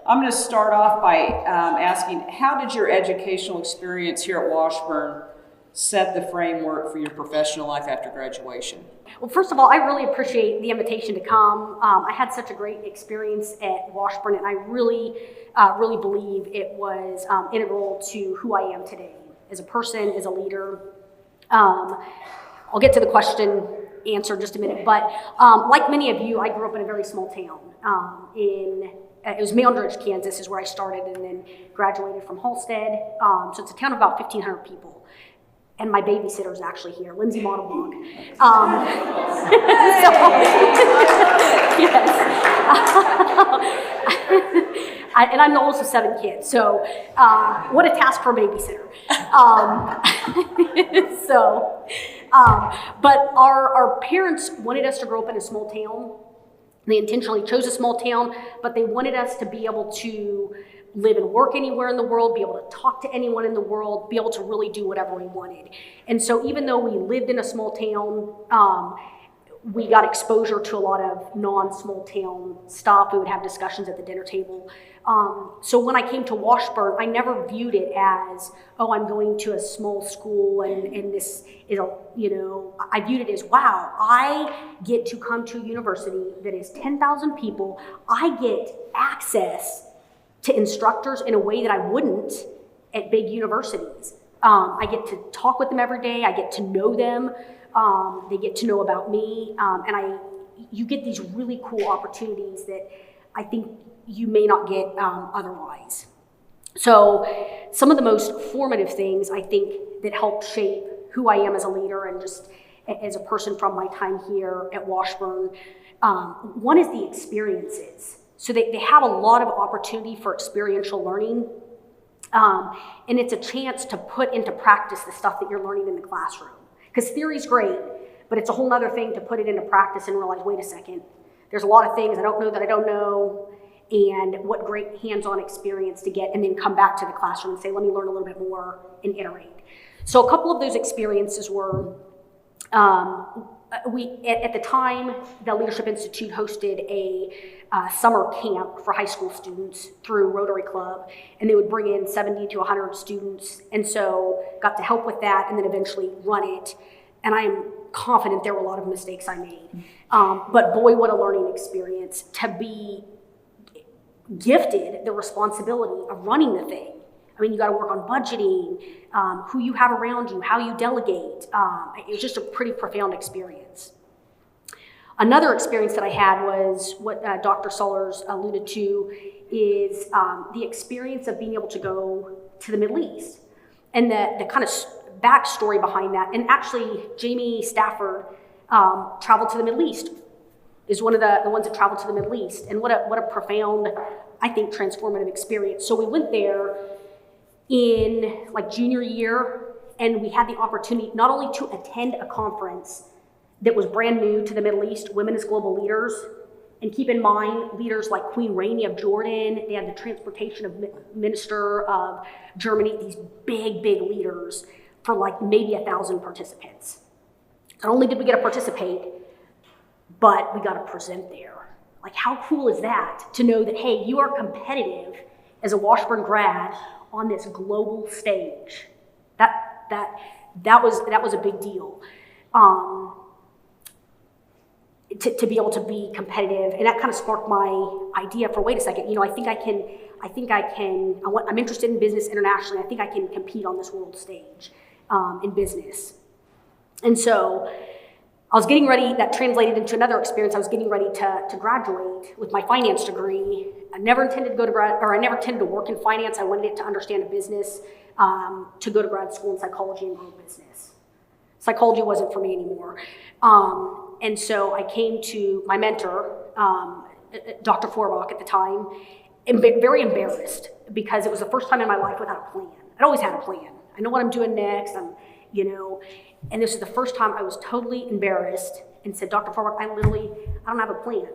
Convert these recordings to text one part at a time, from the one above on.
I'm going to start off by asking, how did your educational experience here at Washburn set the framework for your professional life after graduation? Well, first of all, I really appreciate the invitation to come. I had such a great experience at Washburn, and I really believe it was integral to who I am today as a person, as a leader. I'll get to the question answer in just a minute, but like many of you, I grew up in a very small town. It was Meandridge, Kansas is where I started, and then graduated from Halstead. So it's a town of about 1,500 people. And my babysitter is actually here, Lindsay Montalbach. Yes. And I'm the oldest of 7 kids, so what a task for a babysitter. But our parents wanted us to grow up in a small town. They intentionally chose a small town, but they wanted us to be able to live and work anywhere in the world, be able to talk to anyone in the world, be able to really do whatever we wanted. And so even though we lived in a small town, we got exposure to a lot of non-small town stuff. We would have discussions at the dinner table. So when I came to Washburn, I never viewed it as, oh, I'm going to a small school and this is, I viewed it as, wow, I get to come to a university that is 10,000 people. I get access to instructors in a way that I wouldn't at big universities. I get to talk with them every day. I get to know them. They get to know about me. And you get these really cool opportunities that I think you may not get otherwise. So some of the most formative things I think that helped shape who I am as a leader and just as a person from my time here at Washburn, one is the experiences. So they have a lot of opportunity for experiential learning. And it's a chance to put into practice the stuff that you're learning in the classroom. Because theory's great, but it's a whole other thing to put it into practice and realize, wait a second, there's a lot of things I don't know that I don't know, and what great hands-on experience to get, and then come back to the classroom and say, let me learn a little bit more and iterate. So a couple of those experiences were, at the time, the Leadership Institute hosted a summer camp for high school students through Rotary Club, and they would bring in 70 to 100 students, and so got to help with that and then eventually run it. And I'm confident there were a lot of mistakes I made. But boy, what a learning experience to be gifted the responsibility of running the thing. I mean, you got to work on budgeting, who you have around you, how you delegate. It was just a pretty profound experience. Another experience that I had was what Dr. Sullers alluded to is the experience of being able to go to the Middle East and the kind of backstory behind that. And actually, Jamie Stafford traveled to the Middle East, is one of the ones that traveled to the Middle East. And what a profound, I think, transformative experience. So we went there in like junior year, and we had the opportunity not only to attend a conference that was brand new to the Middle East, Women as Global Leaders, and keep in mind leaders like Queen Rainey of Jordan, they had the transportation of minister of Germany, these big leaders for like maybe 1,000 participants. Not only did we get to participate, but we got to present there. Like, how cool is that to know that, hey, you are competitive as a Washburn grad on this global stage? That was a big deal. To be able to be competitive, and that kind of sparked my idea for, wait a second, I'm interested in business internationally. I think I can compete on this world stage in business. And so I was getting ready, that translated into another experience. I was getting ready to graduate with my finance degree. I never intended to work in finance. I wanted it to understand a business, to go to grad school in psychology and grow business. Psychology wasn't for me anymore. And so I came to my mentor, Dr. Forbach at the time, and very embarrassed because it was the first time in my life without a plan. I'd always had a plan. I know what I'm doing next, and this is the first time I was totally embarrassed and said, Dr. Forbach, I don't have a plan.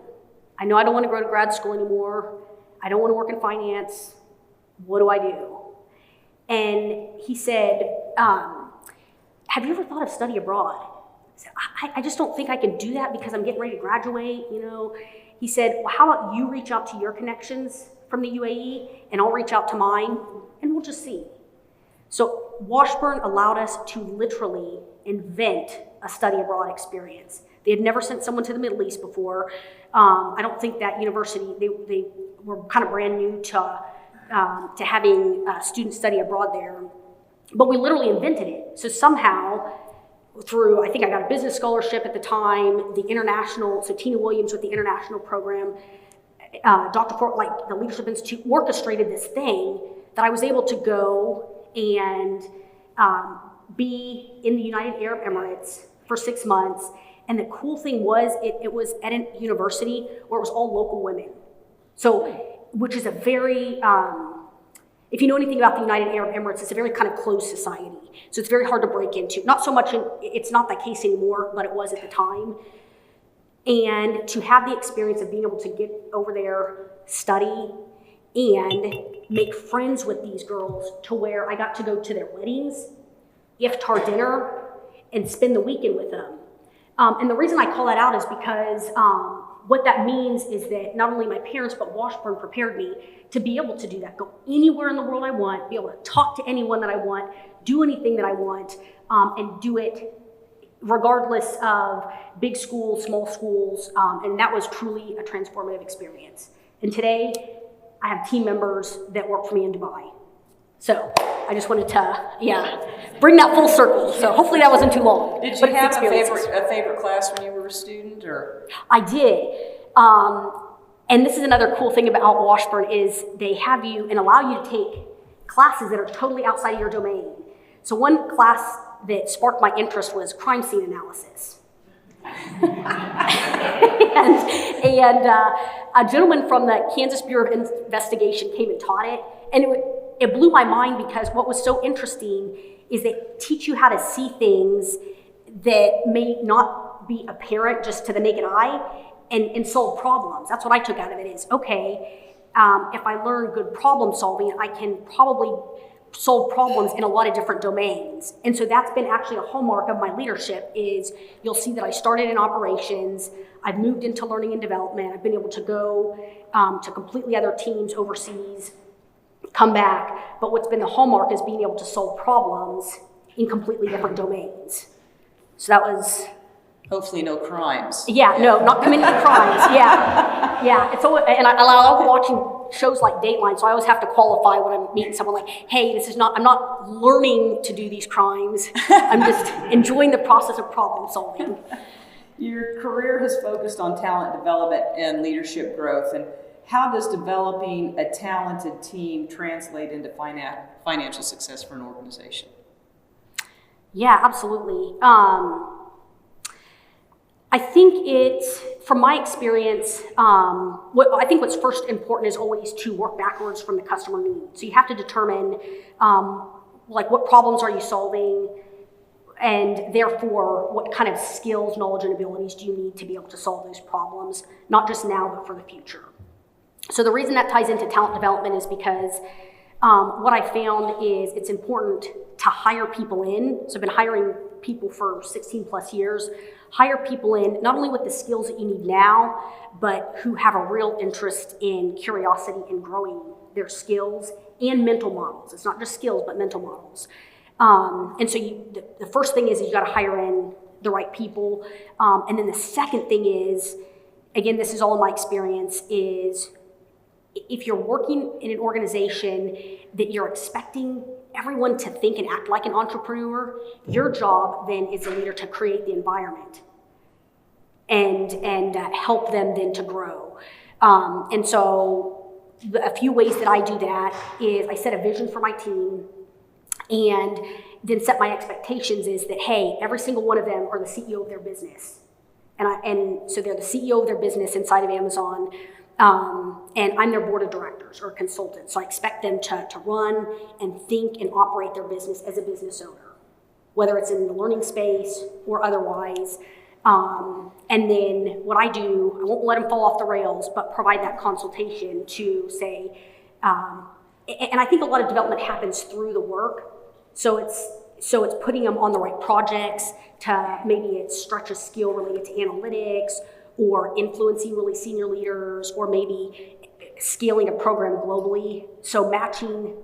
I know I don't want to go to grad school anymore. I don't want to work in finance. What do I do? And he said, have you ever thought of study abroad? I said, I just don't think I can do that because I'm getting ready to graduate, He said, well, how about you reach out to your connections, from the UAE, and I'll reach out to mine, and we'll just see. So Washburn allowed us to literally invent a study abroad experience. They had never sent someone to the Middle East before. I don't think that university, they were kind of brand new to having students study abroad there. But we literally invented it. So somehow, through, I think I got a business scholarship at the time, the international, so Tina Williams with the international program, Dr. Fort, like the Leadership Institute, orchestrated this thing that I was able to go and be in the United Arab Emirates for 6 months. And the cool thing was, it was at a university where it was all local women. So, which is a very, if you know anything about the United Arab Emirates, it's a very kind of closed society. So it's very hard to break into. Not so much, it's not that case anymore, but it was at the time. And to have the experience of being able to get over there, study, and make friends with these girls to where I got to go to their weddings, iftar dinner, and spend the weekend with them. And the reason I call that out is because what that means is that not only my parents, but Washburn prepared me to be able to do that, go anywhere in the world I want, be able to talk to anyone that I want, do anything that I want, and do it regardless of big schools, small schools, and that was truly a transformative experience. And today, I have team members that work for me in Dubai. So I just wanted to, bring that full circle. So hopefully that wasn't too long. Did you have a favorite class when you were a student, or? I did. And this is another cool thing about Washburn is they have you and allow you to take classes that are totally outside of your domain. So one class that sparked my interest was crime scene analysis. and a gentleman from the Kansas Bureau of Investigation came and taught it. And it blew my mind because what was so interesting is they teach you how to see things that may not be apparent just to the naked eye and solve problems. That's what I took out of it is, okay, if I learn good problem solving, I can probably solve problems in a lot of different domains. And so that's been actually a hallmark of my leadership is you'll see that I started in operations, I've moved into learning and development, I've been able to go to completely other teams overseas, come back, but what's been the hallmark is being able to solve problems in completely different domains. So that was... Hopefully no crimes. Yeah, no, not committing crimes, yeah. It's always, and I love watching shows like Dateline, so I always have to qualify when I'm meeting someone like, hey, I'm not learning to do these crimes, I'm just enjoying the process of problem solving. Your career has focused on talent development and leadership growth, and how does developing a talented team translate into financial success for an organization? Yeah, absolutely. I think from my experience, what's first important is always to work backwards from the customer need. So you have to determine, what problems are you solving, and therefore, what kind of skills, knowledge, and abilities do you need to be able to solve those problems, not just now, but for the future. So the reason that ties into talent development is because what I found is it's important to hire people in. So I've been hiring people for 16 plus years. Hire people in, not only with the skills that you need now, but who have a real interest in curiosity and growing their skills and mental models. It's not just skills, but mental models. And so the first thing is you got to hire in the right people. And then the second thing is, again, this is all in my experience, is if you're working in an organization that you're expecting everyone to think and act like an entrepreneur, your job then is a leader to create the environment and help them then to grow. And so a few ways that I do that is I set a vision for my team and then set my expectations is that, hey, every single one of them are the CEO of their business. And so they're the CEO of their business inside of Amazon. And I'm their board of directors or consultant. So I expect them to run and think and operate their business as a business owner, whether it's in the learning space or otherwise. And then what I do, I won't let them fall off the rails, but provide that consultation to say, and I think a lot of development happens through the work. So it's putting them on the right projects to maybe it's stretch a skill related to analytics or influencing really senior leaders, or maybe scaling a program globally. So matching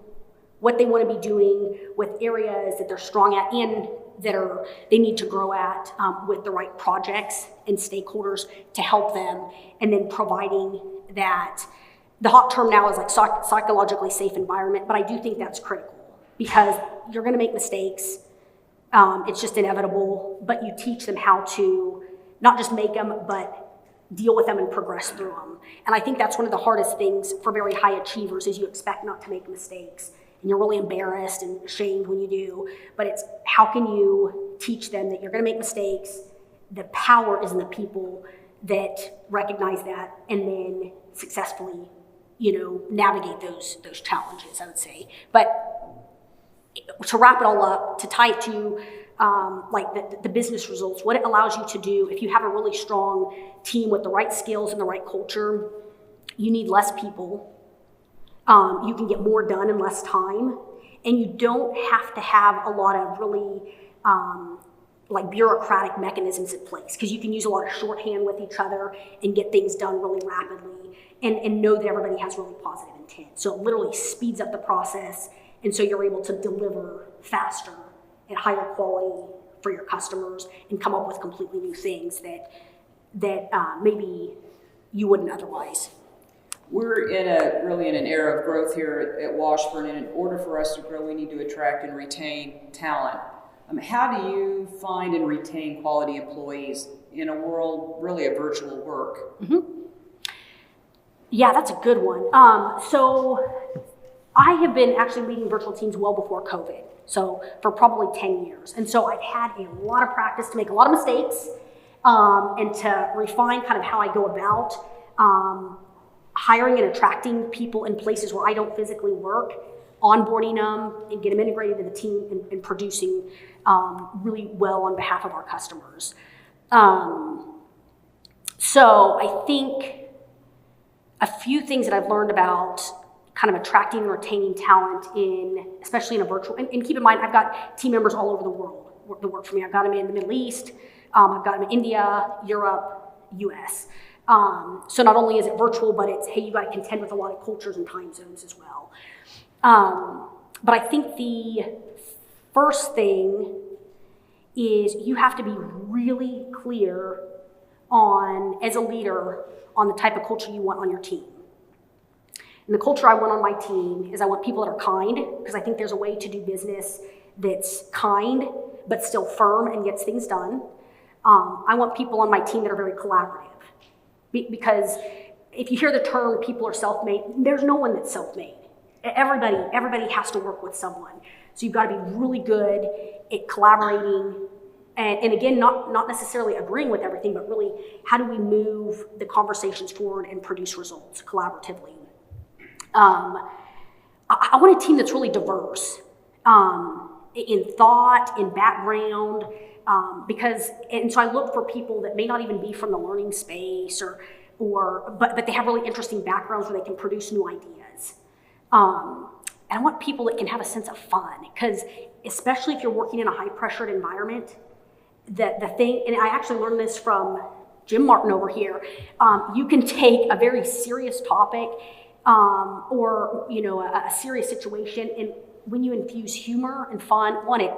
what they want to be doing with areas that they're strong at and that they need to grow at with the right projects and stakeholders to help them, and then providing that. The hot term now is like psychologically safe environment, but I do think that's critical because you're going to make mistakes. It's just inevitable, but you teach them how to not just make them, but deal with them and progress through them. And I think that's one of the hardest things for very high achievers is you expect not to make mistakes. And you're really embarrassed and ashamed when you do, but it's how can you teach them that you're going to make mistakes? The power is in the people that recognize that and then successfully, navigate those challenges, I would say. But to wrap it all up, to tie it to like the business results, what it allows you to do, if you have a really strong team with the right skills and the right culture, you need less people. You can get more done in less time, and you don't have to have a lot of really like bureaucratic mechanisms in place because you can use a lot of shorthand with each other and get things done really rapidly and know that everybody has really positive intent. So it literally speeds up the process, and so you're able to deliver faster at higher quality for your customers and come up with completely new things that maybe you wouldn't otherwise. We're really in an era of growth here at Washburn, and in order for us to grow, we need to attract and retain talent. How do you find and retain quality employees in a world really of virtual work? Mm-hmm. Yeah, that's a good one. So I have been actually leading virtual teams well before COVID, so for probably 10 years. And so I've had a lot of practice to make a lot of mistakes and to refine kind of how I go about hiring and attracting people in places where I don't physically work, onboarding them and get them integrated in the team and producing really well on behalf of our customers. So I think a few things that I've learned about kind of attracting and retaining talent especially in a virtual, and keep in mind, I've got team members all over the world that work for me. I've got them in the Middle East, I've got them in India, Europe, US. So not only is it virtual, but it's, hey, you got to contend with a lot of cultures and time zones as well. But I think the first thing is you have to be really clear as a leader, on the type of culture you want on your team. And the culture I want on my team is I want people that are kind, because I think there's a way to do business that's kind, but still firm and gets things done. I want people on my team that are very collaborative. Because if you hear the term people are self-made, there's no one that's self-made. Everybody has to work with someone. So you've got to be really good at collaborating and again, not necessarily agreeing with everything, but really how do we move the conversations forward and produce results collaboratively. I want a team that's really diverse in thought, in background, and so I look for people that may not even be from the learning space but they have really interesting backgrounds where they can produce new ideas. And I want people that can have a sense of fun, because especially if you're working in a high pressured environment, the thing, and I actually learned this from Jim Martin over here, you can take a very serious topic or a serious situation, and when you infuse humor and fun, it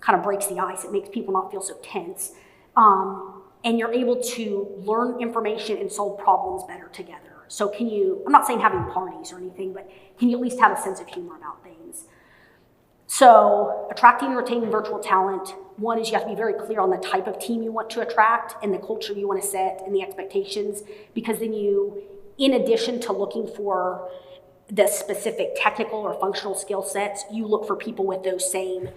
kind of breaks the ice. It makes people not feel so tense. And you're able to learn information and solve problems better together. So I'm not saying having parties or anything, but can you at least have a sense of humor about things? So attracting and retaining virtual talent, one is you have to be very clear on the type of team you want to attract and the culture you want to set and the expectations, because then you, in addition to looking for the specific technical or functional skill sets, you look for people with those same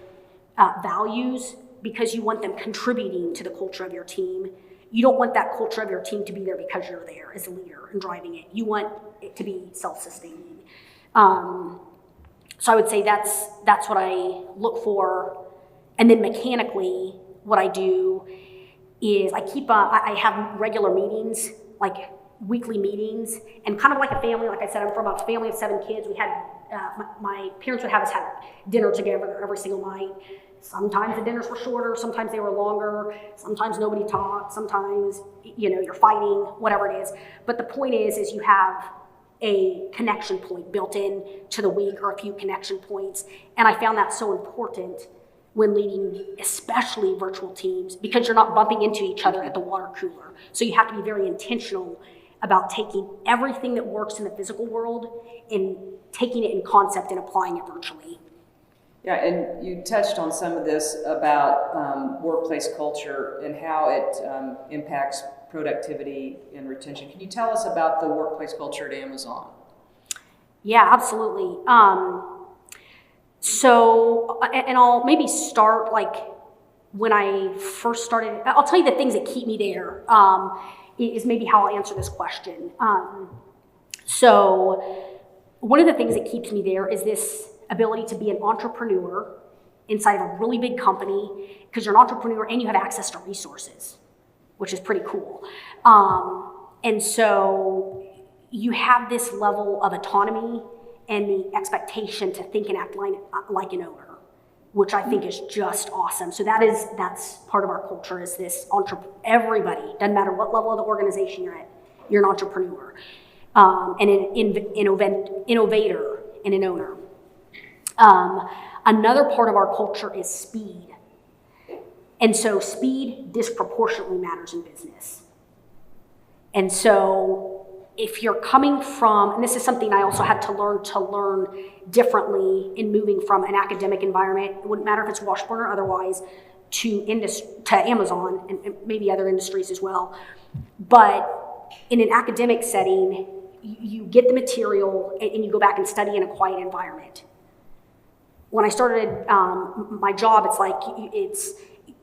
values, because you want them contributing to the culture of your team. You don't want that culture of your team to be there because you're there as a leader and driving it. You want it to be self-sustaining. So I would say that's what I look for. And then mechanically, what I do is I have regular meetings, like weekly meetings, and kind of like a family. Like I said, I'm from a family of 7 kids. We had, my parents would have us have dinner together every single night. Sometimes the dinners were shorter, sometimes they were longer, sometimes nobody talked, sometimes, you're fighting, whatever it is. But the point is you have a connection point built in to the week or a few connection points. And I found that so important when leading, especially virtual teams, because you're not bumping into each other at the water cooler. So you have to be very intentional about taking everything that works in the physical world and taking it in concept and applying it virtually. Yeah, and you touched on some of this about workplace culture and how it impacts productivity and retention. Can you tell us about the workplace culture at Amazon? Yeah, absolutely. And I'll maybe start like when I first started. I'll tell you the things that keep me there. Is maybe how I'll answer this question. So one of the things that keeps me there is this ability to be an entrepreneur inside of a really big company, because you're an entrepreneur and you have access to resources, which is pretty cool. And so you have this level of autonomy and the expectation to think and act like an owner, which I think is just awesome. So that's part of our culture, is this everybody, doesn't matter what level of the organization you're at, you're an entrepreneur, and an innovator and an owner. Another part of our culture is speed. And so speed disproportionately matters in business. And so if you're coming from, and this is something I also had to learn differently in moving from an academic environment, it wouldn't matter if it's Washburn or otherwise, to Amazon and maybe other industries as well. But in an academic setting, you get the material and you go back and study in a quiet environment. When I started my job, it's like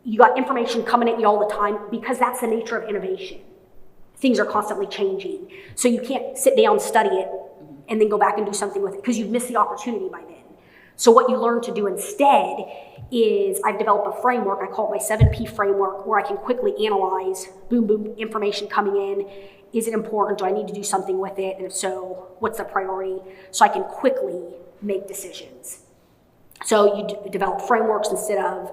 you got information coming at you all the time, because that's the nature of innovation. Things are constantly changing. So you can't sit down, study it, and then go back and do something with it, because you've missed the opportunity by then. So what you learn to do instead is I've developed a framework, I call it my 7P framework, where I can quickly analyze, boom, information coming in. Is it important? Do I need to do something with it? And if so, what's the priority? So I can quickly make decisions. So you develop frameworks instead of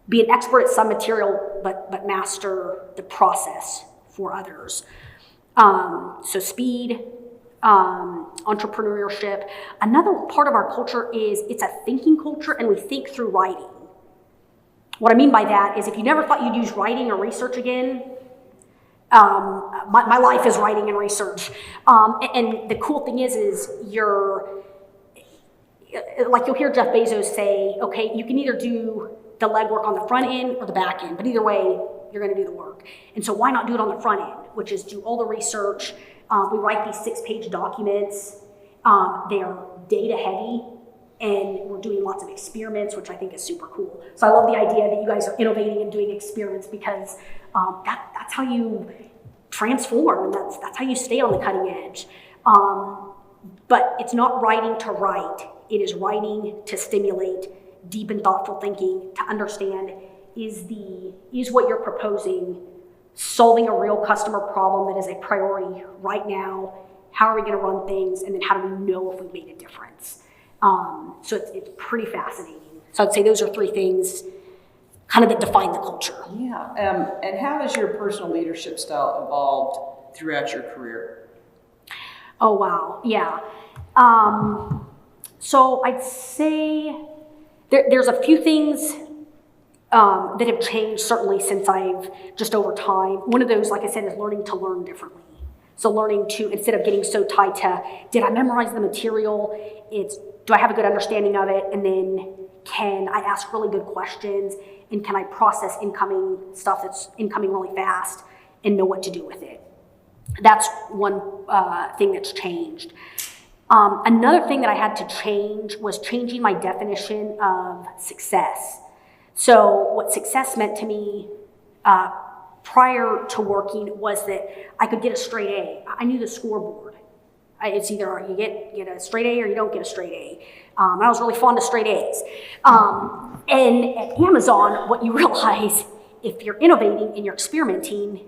be an expert at some material, but master the process for others. So speed, entrepreneurship. Another part of our culture is it's a thinking culture, and we think through writing. What I mean by that is if you never thought you'd use writing or research again, my life is writing and research. And the cool thing is you'll hear Jeff Bezos say, okay, you can either do the legwork on the front end or the back end, but either way, you're going to do the work. And so why not do it on the front end, which is do all the research. We write these 6-page documents. They are data heavy, and we're doing lots of experiments, which I think is super cool. So I love the idea that you guys are innovating and doing experiments, because that's how you transform. That's how you stay on the cutting edge. But it's not writing to write. It is writing to stimulate deep and thoughtful thinking, to understand is what you're proposing solving a real customer problem that is a priority right now? How are we going to run things? And then how do we know if we've made a difference? So it's pretty fascinating. So I'd say those are 3 things kind of that define the culture. Yeah. And how has your personal leadership style evolved throughout your career? Oh, wow. Yeah. So I'd say there's a few things that have changed certainly since I've just over time. One of those, like I said, is learning to learn differently. So learning to, instead of getting so tied to, did I memorize the material? It's, do I have a good understanding of it? And then can I ask really good questions? And can I process incoming stuff that's incoming really fast and know what to do with it? That's one thing that's changed. Another thing that I had to change was changing my definition of success. So what success meant to me prior to working was that I could get a straight A. I knew the scoreboard. It's either you get a straight A or you don't get a straight A. I was really fond of straight A's. And at Amazon, what you realize, if you're innovating and you're experimenting,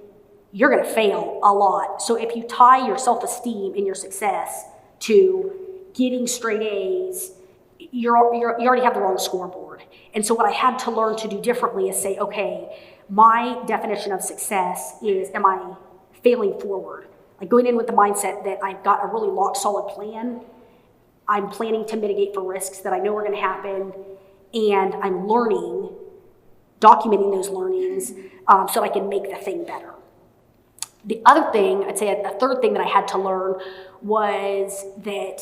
you're going to fail a lot. So if you tie your self-esteem and your success to getting straight A's, you already have the wrong scoreboard. And so what I had to learn to do differently is say, okay, my definition of success is, am I failing forward? Like going in with the mindset that I've got a really rock solid plan. I'm planning to mitigate for risks that I know are going to happen, and I'm learning, documenting those learnings so that I can make the thing better. The other thing, I'd say a third thing that I had to learn was that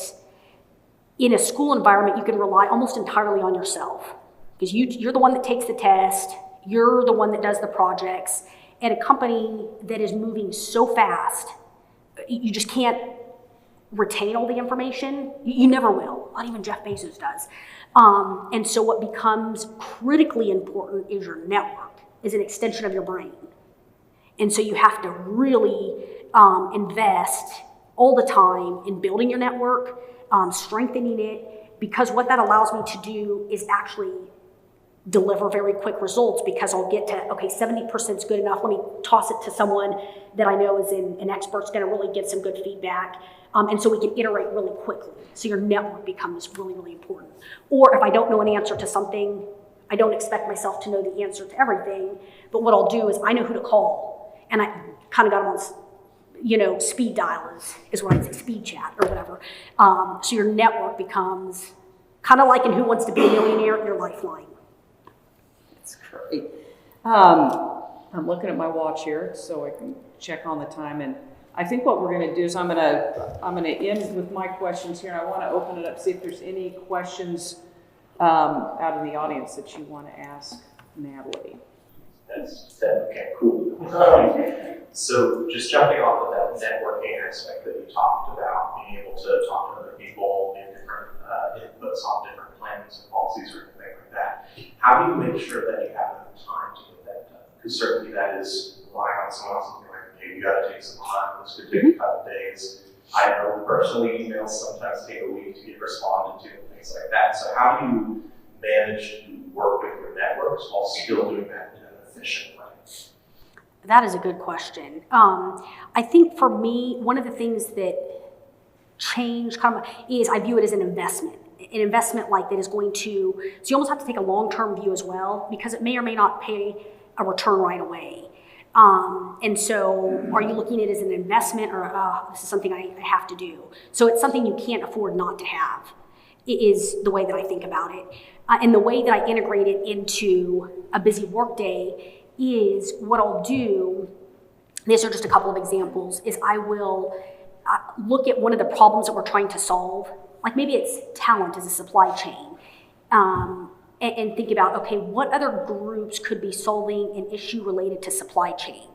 in a school environment, you can rely almost entirely on yourself because you're the one that takes the test, you're the one that does the projects, and a company that is moving so fast, you just can't retain all the information. You never will. Not even Jeff Bezos does. And so what becomes critically important is your network, is an extension of your brain. And so you have to really invest all the time in building your network, strengthening it, because what that allows me to do is actually deliver very quick results, because I'll get to, okay, 70% is good enough. Let me toss it to someone that I know is an expert's going to really give some good feedback. And so we can iterate really quickly. So your network becomes really, really important. Or if I don't know an answer to something, I don't expect myself to know the answer to everything, but what I'll do is I know who to call. And I kind of got them on, speed dial is what I say, speed chat or whatever. So your network becomes kind of like in Who Wants to Be a Millionaire, your lifeline. That's great. I'm looking at my watch here so I can check on the time, and I think what we're going to do is I'm going to end with my questions here, and I want to open it up, see if there's any questions out in the audience that you want to ask Natalie. Okay, cool. So just jumping off of that networking aspect that you talked about, being able to talk to other people, get different inputs on different plans and policies or anything like that, how do you make sure that you have enough time to get that done? Because certainly that is relying on someone else and being like, okay, you got to take some time, this could take a couple days. I know personally emails sometimes take a week to get responded to and things like that. So how do you manage to work with your networks while still doing that in an efficient way? That is a good question. I think for me, one of the things that changed is I view it as an investment. An investment like that is going to, so you almost have to take a long-term view as well, because it may or may not pay a return right away. And so are you looking at it as an investment, or this is something I have to do? So it's something you can't afford not to have, is the way that I think about it. And the way that I integrate it into a busy workday is what I'll do, these are just a couple of examples, is I will look at one of the problems that we're trying to solve, like maybe it's talent as a supply chain, and think about, okay, what other groups could be solving an issue related to supply chain?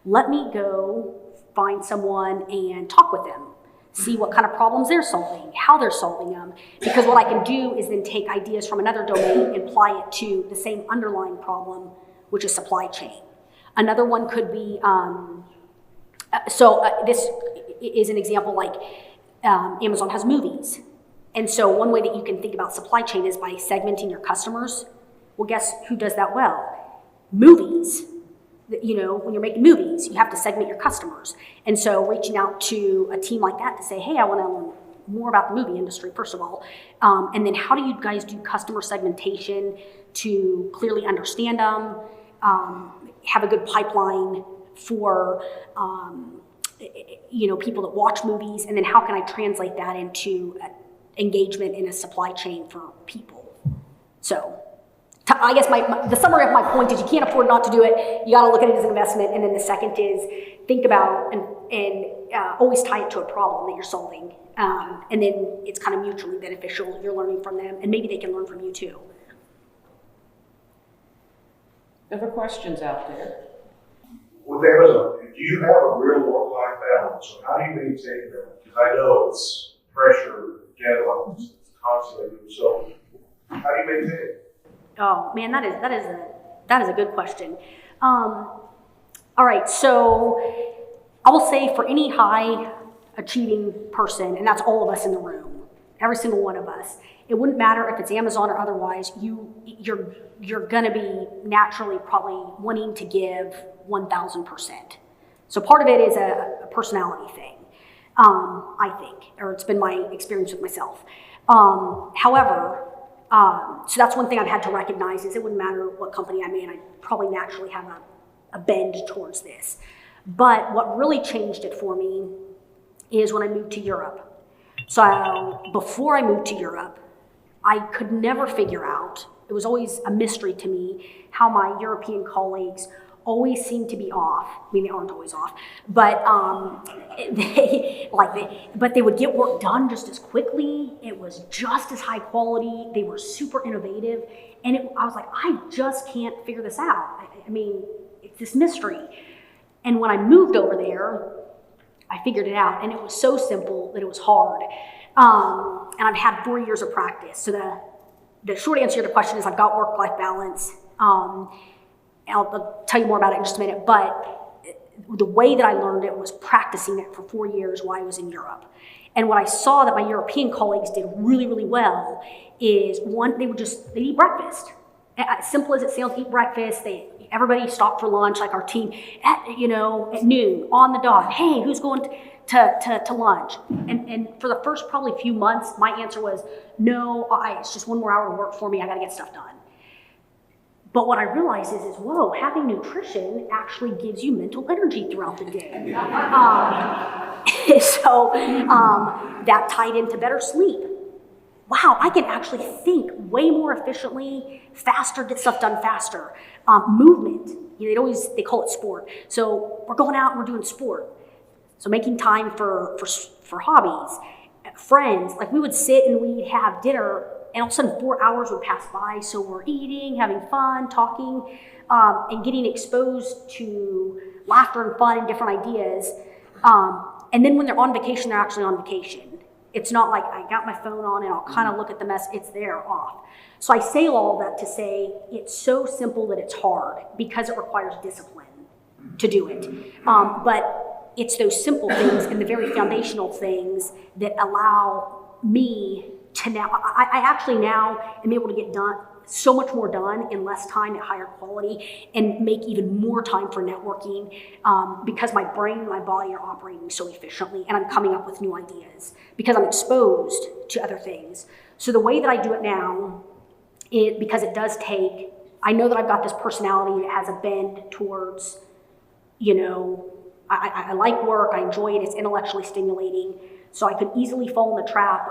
Let me go find someone and talk with them, see what kind of problems they're solving, how they're solving them, because what I can do is then take ideas from another domain and apply it to the same underlying problem, which is supply chain. Another one could be, this is an example like Amazon has movies. And so one way that you can think about supply chain is by segmenting your customers. Well, guess who does that well? Movies. When you're making movies, you have to segment your customers. And so reaching out to a team like that to say, hey, I want to learn more about the movie industry, first of all. And then how do you guys do customer segmentation to clearly understand them, have a good pipeline for people that watch movies, and then how can I translate that into engagement in a supply chain for people? So I guess the summary of my point is you can't afford not to do it. You got to look at it as an investment. And then the second is think about and always tie it to a problem that you're solving. And then it's kind of mutually beneficial. You're learning from them, and maybe they can learn from you too. Other questions out there? With Amazon, do you have a real work-life balance? Or how do you maintain that? Because I know it's pressure, deadlines, constantly. So how do you maintain it? Oh man, that is a good question. All right, so I will say for any high achieving person, and that's all of us in the room, every single one of us, it wouldn't matter if it's Amazon or otherwise, you're gonna be naturally probably wanting to give 1,000%. So part of it is a personality thing, I think, or it's been my experience with myself. However, so that's one thing I've had to recognize is it wouldn't matter what company I'm in, I'd probably naturally have a bend towards this. But what really changed it for me is when I moved to Europe. So before I moved to Europe, I could never figure out, it was always a mystery to me, how my European colleagues always seem to be off. I mean, they aren't always off, but they would get work done just as quickly. It was just as high quality. They were super innovative, and I was like, I just can't figure this out. I mean, it's this mystery. And when I moved over there, I figured it out, and it was so simple that it was hard. And I've had 4 years of practice. So the short answer to your question is I've got work-life balance. I'll tell you more about it in just a minute, but the way that I learned it was practicing it for 4 years while I was in Europe. And what I saw that my European colleagues did really, really well is, one, they'd eat breakfast. As simple as it sounds, eat breakfast. Everybody stopped for lunch, like our team, at noon, on the dot. Hey, who's going to lunch? And for the first probably few months, my answer was, no, it's just 1 more hour to work for me. I got to get stuff done. But what I realized is whoa, having nutrition actually gives you mental energy throughout the day. So that tied into better sleep. Wow, I can actually think way more efficiently, faster, get stuff done faster. Movement, they call it sport. So we're going out and we're doing sport. So making time for hobbies, friends, like we would sit and we'd have dinner, and all of a sudden 4 hours would pass by. So we're eating, having fun, talking, and getting exposed to laughter and fun and different ideas. And then when they're on vacation, they're actually on vacation. It's not like I got my phone on and I'll kind of look at the mess. It's there, off. So I say all that to say it's so simple that it's hard because it requires discipline to do it. But it's those simple things and the very foundational things that allow me to now, I actually now am able to get done so much more done in less time at higher quality and make even more time for networking because my brain and my body are operating so efficiently and I'm coming up with new ideas because I'm exposed to other things. So the way that I do it now, because it does take, I know that I've got this personality that has a bend towards, I like work, I enjoy it, it's intellectually stimulating, so I could easily fall in the trap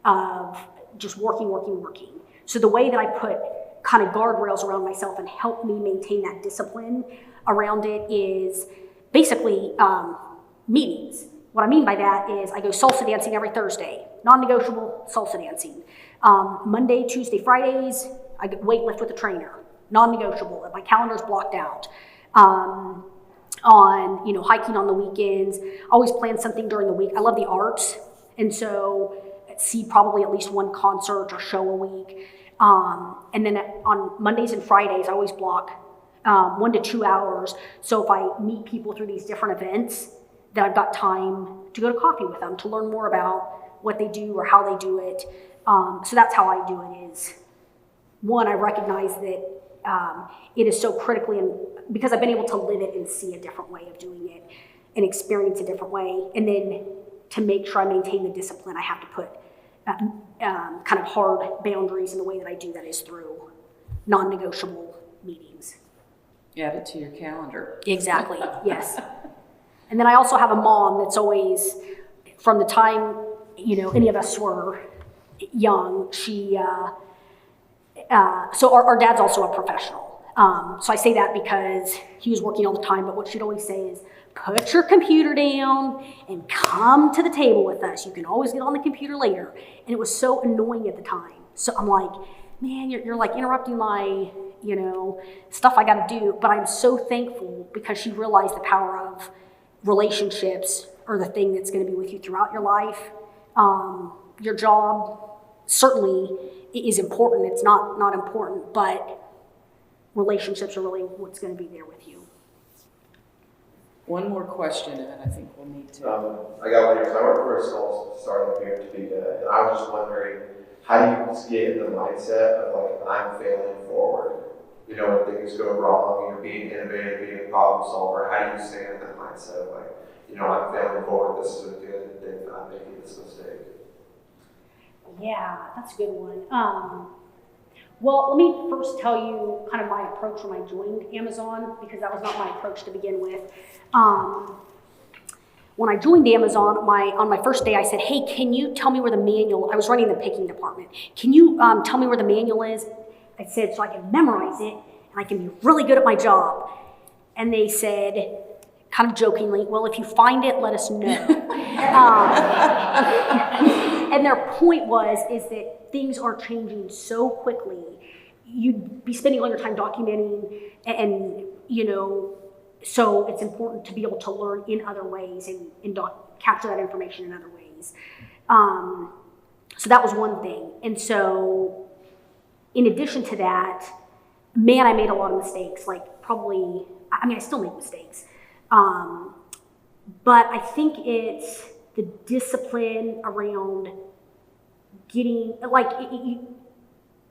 of just working. So the way that I put kind of guardrails around myself and help me maintain that discipline around it is basically meetings. What I mean by that is I go salsa dancing every Thursday, non-negotiable salsa dancing. Monday, Tuesday, Fridays, I weightlift with a trainer, non-negotiable. My calendar's blocked out. Hiking on the weekends, always plan something during the week. I love the arts, and so see probably at least one concert or show a week. And then on Mondays and Fridays, I always block 1 to 2 hours. So if I meet people through these different events, that I've got time to go to coffee with them, to learn more about what they do or how they do it. So that's how I do it is, one, I recognize that it is so critically, and because I've been able to live it and see a different way of doing it and experience a different way. And then to make sure I maintain the discipline, I have to put kind of hard boundaries, and the way that I do that is through non-negotiable meetings. Add it to your calendar. Exactly, yes. And then I also have a mom that's always, from the time, any of us were young, so our dad's also a professional. So I say that because he was working all the time, but what she'd always say is, put your computer down and come to the table with us. You can always get on the computer later. And it was so annoying at the time. So I'm like, man, you're like interrupting my, stuff I got to do. But I'm so thankful because she realized the power of relationships are the thing that's going to be with you throughout your life. Your job certainly is important. It's not important, but relationships are really what's going to be there with you. One more question, and then I think we'll need to. I got one here. So I work for a small startup here in Topeka, and I was just wondering, how do you get in the mindset of I'm failing forward? When things go wrong, you're being innovative, being a problem solver. How do you stay in that mindset of I'm failing forward, this is a good thing, I'm making this mistake? Yeah, that's a good one. Well, let me first tell you kind of my approach when I joined Amazon, because that was not my approach to begin with. When I joined Amazon, on my first day, I said, hey, can you tell me where the manual, I was running the picking department. Can you tell me where the manual is? I said, so I can memorize it and I can be really good at my job. And they said, kind of jokingly, well, if you find it, let us know. And their point is that things are changing so quickly. You'd be spending all your time documenting and so it's important to be able to learn in other ways and capture that information in other ways. So that was one thing. And so in addition to that, man, I made a lot of mistakes, I still make mistakes. But I think it's the discipline around getting,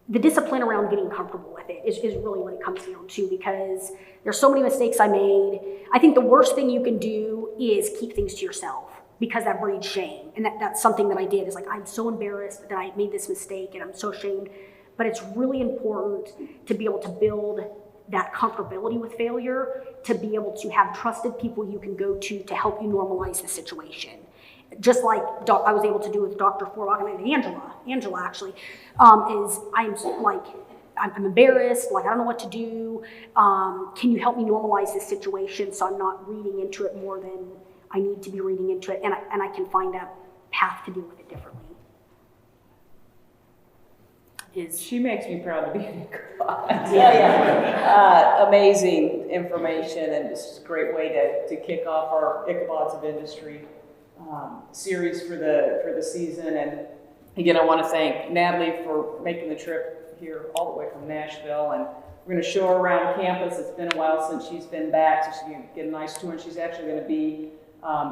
the discipline around getting comfortable with it is really what it comes down to, because there's so many mistakes I made. I think the worst thing you can do is keep things to yourself, because that breeds shame. And that's something that I did, is I'm so embarrassed that I made this mistake and I'm so ashamed. But it's really important to be able to build that comfortability with failure, to be able to have trusted people you can go to help you normalize the situation. Just like I was able to do with Dr. Forlock and Angela actually, I'm embarrassed, I don't know what to do. Can you help me normalize this situation so I'm not reading into it more than I need to be reading into it, and I can find a path to deal with it differently. She makes me proud to be an Ichabod. Yeah. Amazing information, and this is a great way to kick off our Ichabods of Industry series for the season. And again, I want to thank Natalie for making the trip here all the way from Nashville, and we're going to show her around campus. It's been a while since she's been back, so she's going to get a nice tour, and she's actually going to be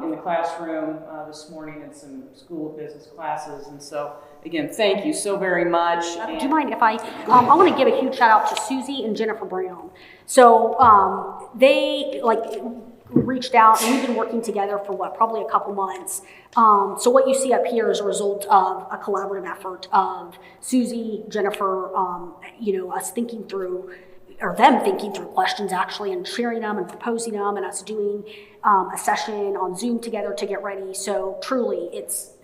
in the classroom this morning in some School of Business classes. And so, again, thank you so very much. Do you mind if I want to give a huge shout out to Susie and Jennifer Brown. So they reached out, and we've been working together for probably a couple months. So what you see up here is a result of a collaborative effort of Susie, Jennifer, us thinking through, or them thinking through questions actually, and sharing them and proposing them, and us doing a session on Zoom together to get ready. So truly,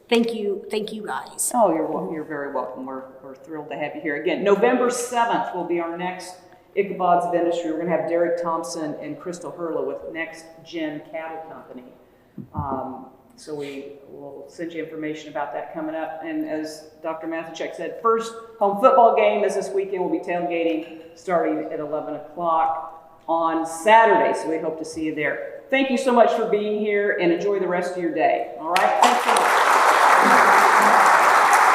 thank you guys. Oh, you're very welcome. We're thrilled to have you here again. November 7th will be our next Ichabods of Industry. We're going to have Derek Thompson and Crystal Hurla with Next Gen Cattle Company. So we will send you information about that coming up. And as Dr. Mathichek said, first home football game is this weekend. We'll be tailgating starting at 11 o'clock on Saturday. So we hope to see you there. Thank you so much for being here, and enjoy the rest of your day. All right? Thanks so much.